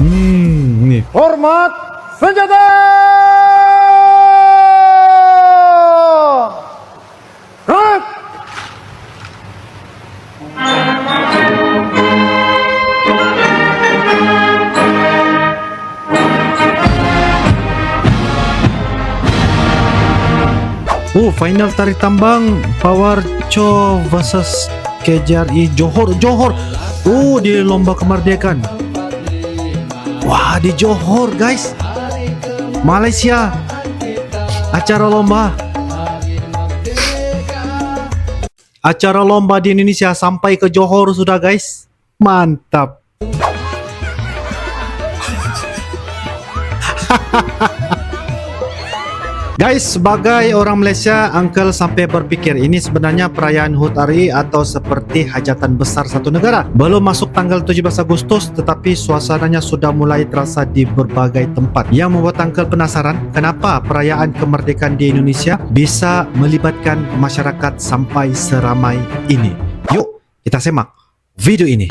Nih. Hormat senjata! Gerak! Final tarik tambang Power Cho versus KJRI Johor. Di lomba kemerdekaan. Wah, di Johor, guys. Malaysia. Acara lomba di Indonesia sampai ke Johor sudah, guys. Mantap. Guys, sebagai orang Malaysia, Uncle sampai berpikir ini sebenarnya perayaan HUT RI atau seperti hajatan besar satu negara. Belum masuk tanggal 17 Agustus, tetapi suasananya sudah mulai terasa di berbagai tempat. Yang membuat Uncle penasaran, kenapa perayaan kemerdekaan di Indonesia bisa melibatkan masyarakat sampai seramai ini. Yuk, kita simak video ini.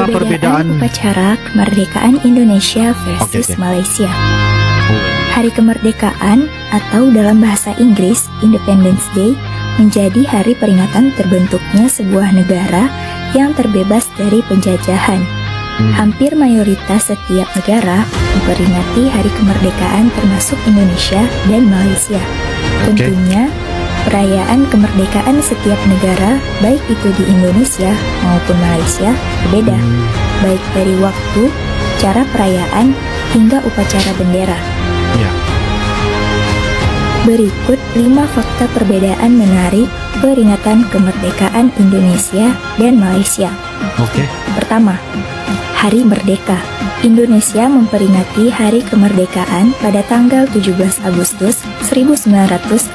Perbedaan upacara kemerdekaan Indonesia versus Malaysia. Hari kemerdekaan atau dalam bahasa Inggris Independence Day menjadi hari peringatan terbentuknya sebuah negara yang terbebas dari penjajahan. Hampir mayoritas setiap negara memperingati hari kemerdekaan termasuk Indonesia dan Malaysia. Tentunya perayaan kemerdekaan setiap negara, baik itu di Indonesia maupun Malaysia, berbeda, baik dari waktu, cara perayaan, hingga upacara bendera. Berikut 5 fakta perbedaan menarik peringatan kemerdekaan Indonesia dan Malaysia. Pertama, Hari Merdeka. Indonesia memperingati Hari Kemerdekaan pada tanggal 17 Agustus 1945,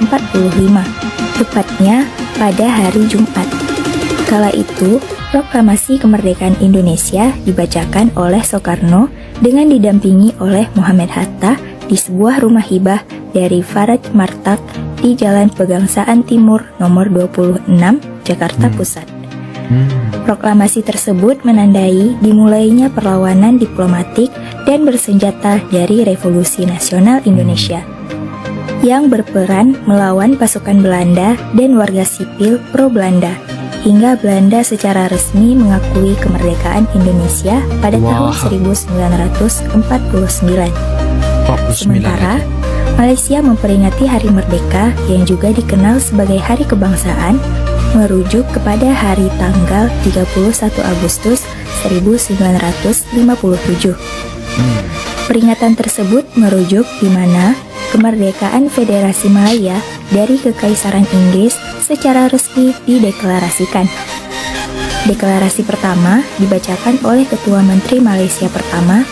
tepatnya pada hari Jumat. Kala itu, proklamasi kemerdekaan Indonesia dibacakan oleh Soekarno dengan didampingi oleh Muhammad Hatta di sebuah rumah hibah dari Faraj Martak di Jalan Pegangsaan Timur nomor 26, Jakarta Pusat. Proklamasi tersebut menandai dimulainya perlawanan diplomatik dan bersenjata dari Revolusi Nasional Indonesia yang berperan melawan pasukan Belanda dan warga sipil pro-Belanda hingga Belanda secara resmi mengakui kemerdekaan Indonesia pada tahun 1949. Sementara Malaysia memperingati Hari Merdeka yang juga dikenal sebagai Hari Kebangsaan merujuk kepada hari tanggal 31 Agustus 1957. Peringatan tersebut merujuk di mana kemerdekaan Federasi Malaya dari Kekaisaran Inggris secara resmi dideklarasikan. Deklarasi pertama dibacakan oleh Ketua Menteri Malaysia pertama,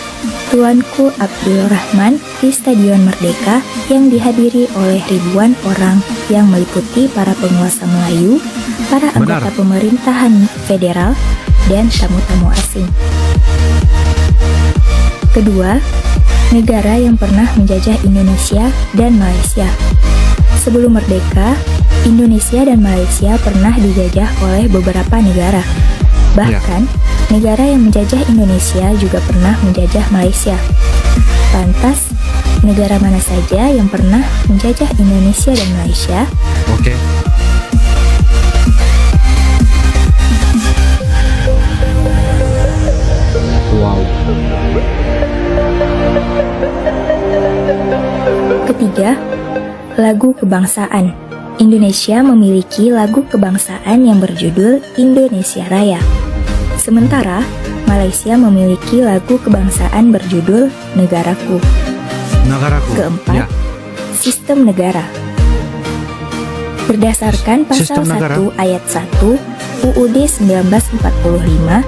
Tuanku Abdul Rahman di Stadion Merdeka yang dihadiri oleh ribuan orang yang meliputi para penguasa Melayu, para anggota pemerintahan federal, dan tamu-tamu asing. Kedua, negara yang pernah menjajah Indonesia dan Malaysia. Sebelum merdeka, Indonesia dan Malaysia pernah dijajah oleh beberapa negara. Bahkan, negara yang menjajah Indonesia juga pernah menjajah Malaysia. Lantas, negara mana saja yang pernah menjajah Indonesia dan Malaysia? Ketiga, lagu kebangsaan. Indonesia memiliki lagu kebangsaan yang berjudul Indonesia Raya. Sementara Malaysia memiliki lagu kebangsaan berjudul Negaraku. Keempat, sistem negara. Berdasarkan pasal 1 ayat 1 UUD 1945,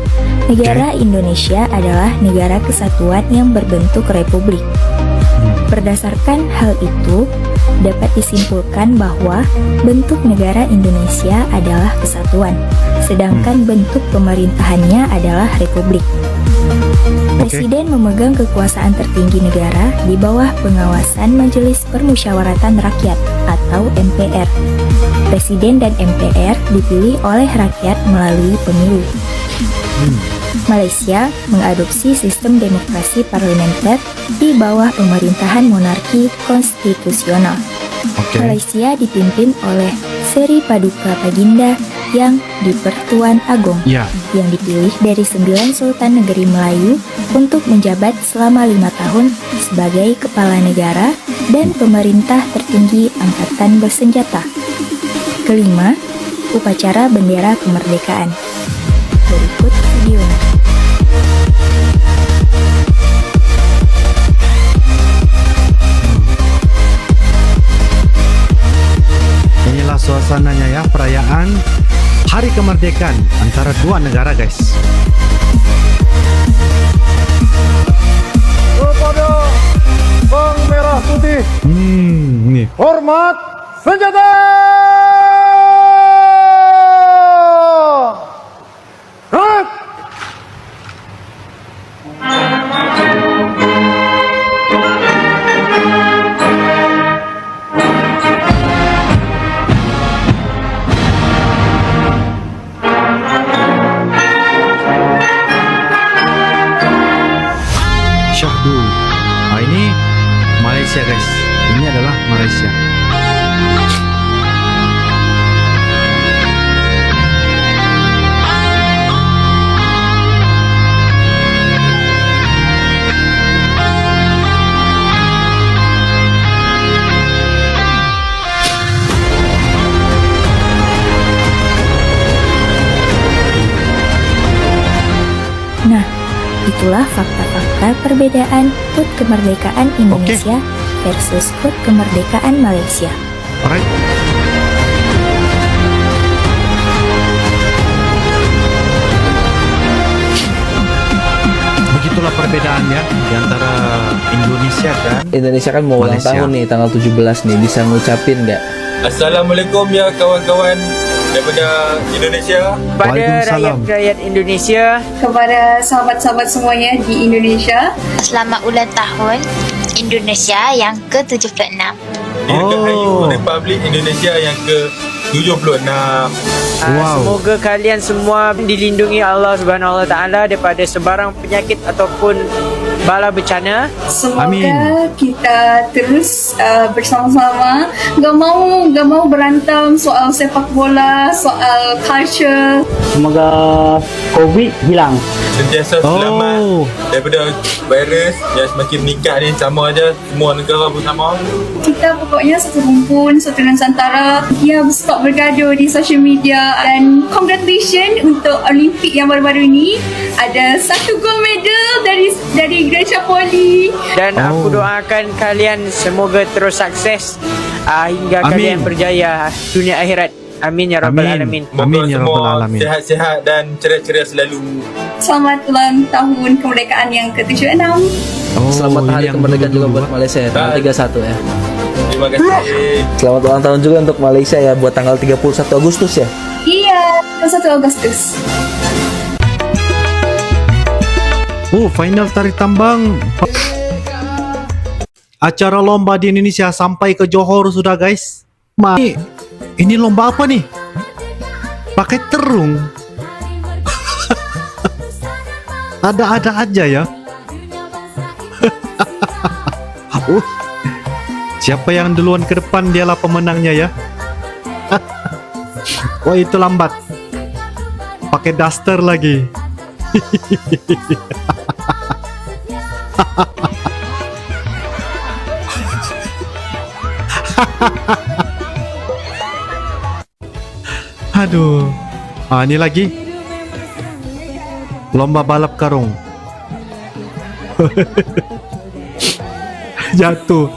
negara Indonesia adalah negara kesatuan yang berbentuk republik. Berdasarkan hal itu, dapat disimpulkan bahwa bentuk negara Indonesia adalah kesatuan, sedangkan bentuk pemerintahannya adalah republik. Presiden memegang kekuasaan tertinggi negara di bawah pengawasan Majelis Permusyawaratan Rakyat atau MPR. Presiden dan MPR dipilih oleh rakyat melalui pemilu. Malaysia mengadopsi sistem demokrasi parlementer di bawah pemerintahan monarki konstitusional. Malaysia dipimpin oleh Seri Paduka Baginda yang di-Pertuan Agong Ya. yang dipilih dari 9 Sultan Negeri Melayu untuk menjabat selama 5 tahun sebagai kepala negara dan pemerintah tertinggi angkatan bersenjata. Kelima, upacara bendera kemerdekaan. Berikut videonya. Inilah suasananya ya, perayaan Hari Kemerdekaan antara dua negara, guys. Kepada Bang Merah Putih, Nih. hormat senjata! Gerak! Syahdu. Ini Malaysia, guys. Ini adalah Malaysia. Nah, itulah fakta-fakta perbedaan HUT Kemerdekaan Indonesia versus HUT Kemerdekaan Malaysia. Alright. Begitulah perbedaannya di antara Indonesia dan Indonesia kan mau ulang Malaysia. tahun nih tanggal 17 nih, bisa ngucapin nggak? Assalamualaikum ya kawan-kawan daripada Indonesia. Kepada Waalaikumsalam. rakyat Indonesia, kepada sahabat-sahabat semuanya di Indonesia. Selamat ulang tahun Indonesia yang ke-76. Oh. Republik Indonesia yang ke-76. Wow. semoga kalian semua dilindungi Allah Subhanahu Wa Taala daripada sebarang penyakit ataupun bala bencana. Semoga Amin. kita terus bersama-sama. Gak mau berantem soal sepak bola, soal culture. Semoga COVID hilang. Sentiasa selamat Oh. daripada virus yang semakin meningkat ni. Sama aja semua negara bersama. Kita pokoknya satu rumpun, satu Nusantara. Dia stop bergaduh di social media. Dan congratulations untuk Olimpik yang baru-baru ini. Ada 1 gold medal dari Gracia Poli. Dan Oh. aku doakan kalian semoga terus sukses hingga Amin. kalian berjaya dunia akhirat. Amin ya rabbal alamin. Semoga Amin ya semua rabbal alamin. sihat-sihat dan ceria-ceria selalu. Selamat ulang tahun kemerdekaan yang ke-76. Oh, Selamat ini hari yang kemerdekaan juga dulu-dulu, buat Malaysia ya, tanggal 31 ya. Terima kasih. Selamat ulang tahun juga untuk Malaysia ya, buat tanggal 31 Agustus ya. Iya, 1 Agustus. Final tarik tambang. Acara lomba di Indonesia sampai ke Johor sudah, guys. Ini lomba apa nih? Pakai terung. Ada-ada aja ya. Siapa yang duluan ke depan dialah pemenangnya ya. Wah, itu lambat. Pakai daster lagi. Aduh. Ini lagi. Lomba balap karung. Jatuh.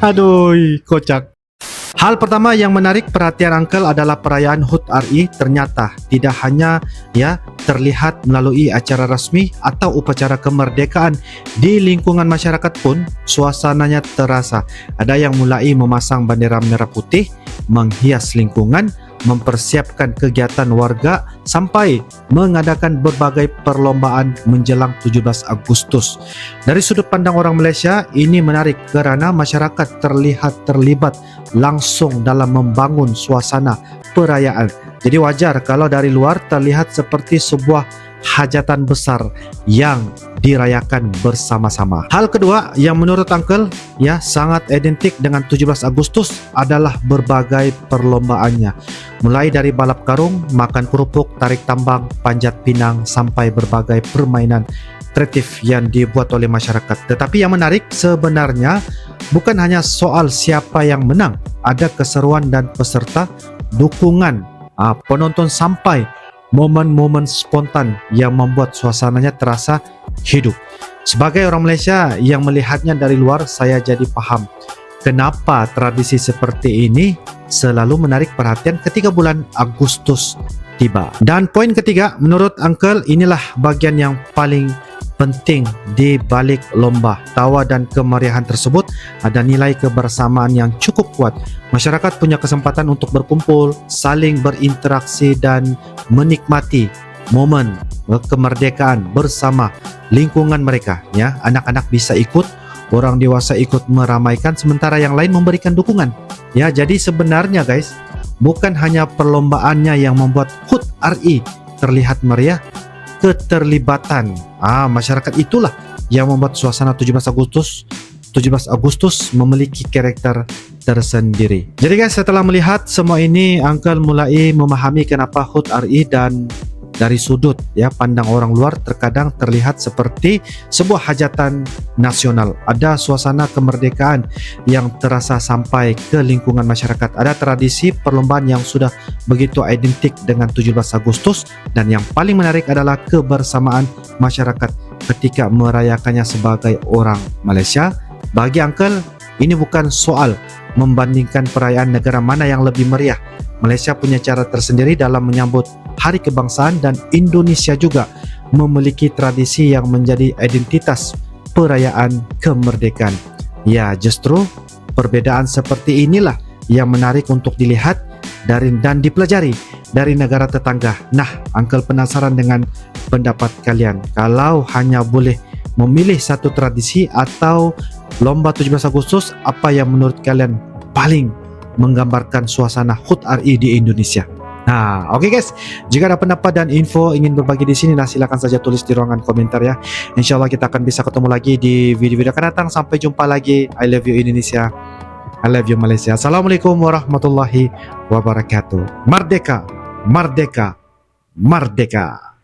Aduh, kocak. Hal pertama yang menarik perhatian Uncle adalah perayaan HUT RI ternyata tidak hanya terlihat melalui acara rasmi atau upacara kemerdekaan. Di lingkungan masyarakat pun suasananya terasa. Ada yang mulai memasang bendera merah putih, menghias lingkungan, mempersiapkan kegiatan warga sampai mengadakan berbagai perlombaan menjelang 17 Agustus. Dari sudut pandang orang Malaysia, ini menarik kerana masyarakat terlihat terlibat langsung dalam membangun suasana perayaan. Jadi wajar kalau dari luar terlihat seperti sebuah hajatan besar yang dirayakan bersama-sama. Hal kedua yang menurut Uncle sangat identik dengan 17 Agustus adalah berbagai perlombaannya. Mulai dari balap karung, makan kerupuk, tarik tambang, panjat pinang sampai berbagai permainan kreatif yang dibuat oleh masyarakat. Tetapi yang menarik sebenarnya bukan hanya soal siapa yang menang, ada keseruan dan peserta, dukungan penonton sampai momen-momen spontan yang membuat suasananya terasa hidup. Sebagai orang Malaysia yang melihatnya dari luar, saya jadi paham kenapa tradisi seperti ini selalu menarik perhatian ketika bulan Agustus tiba. Dan poin ketiga, menurut Uncle, inilah bagian yang paling penting di balik lomba. Tawa dan kemeriahan tersebut ada nilai kebersamaan yang cukup kuat. Masyarakat punya kesempatan untuk berkumpul, saling berinteraksi dan menikmati momen kemerdekaan bersama lingkungan mereka. Anak-anak bisa ikut, orang dewasa ikut meramaikan, sementara yang lain memberikan dukungan. Jadi sebenarnya guys, bukan hanya perlombaannya yang membuat HUT RI terlihat meriah, keterlibatan masyarakat itulah yang membuat suasana 17 Agustus memiliki karakter tersendiri. Jadi guys, setelah melihat semua ini, Uncle mulai memahami kenapa HUT RI dan dari sudut pandang orang luar terkadang terlihat seperti sebuah hajatan nasional. Ada suasana kemerdekaan yang terasa sampai ke lingkungan masyarakat. Ada tradisi perlombaan yang sudah begitu identik dengan 17 Agustus dan yang paling menarik adalah kebersamaan masyarakat ketika merayakannya sebagai orang Malaysia. Bagi Uncle, ini bukan soal membandingkan perayaan negara mana yang lebih meriah. Malaysia punya cara tersendiri dalam menyambut Hari Kebangsaan dan Indonesia juga memiliki tradisi yang menjadi identitas perayaan kemerdekaan. Justru perbedaan seperti inilah yang menarik untuk dilihat dan dipelajari dari negara tetangga. Nah, Uncle penasaran dengan pendapat kalian. Kalau hanya boleh memilih satu tradisi atau lomba 17 Agustus, apa yang menurut kalian paling menggambarkan suasana HUT RI di Indonesia? Nah, oke guys, jika ada pendapat dan info ingin berbagi di sini, silakan saja tulis di ruangan komentar ya. Insyaallah kita akan bisa ketemu lagi di video-video akan datang. Sampai jumpa lagi. I love you Indonesia. I love you Malaysia. Assalamualaikum warahmatullahi wabarakatuh. Merdeka, merdeka, merdeka.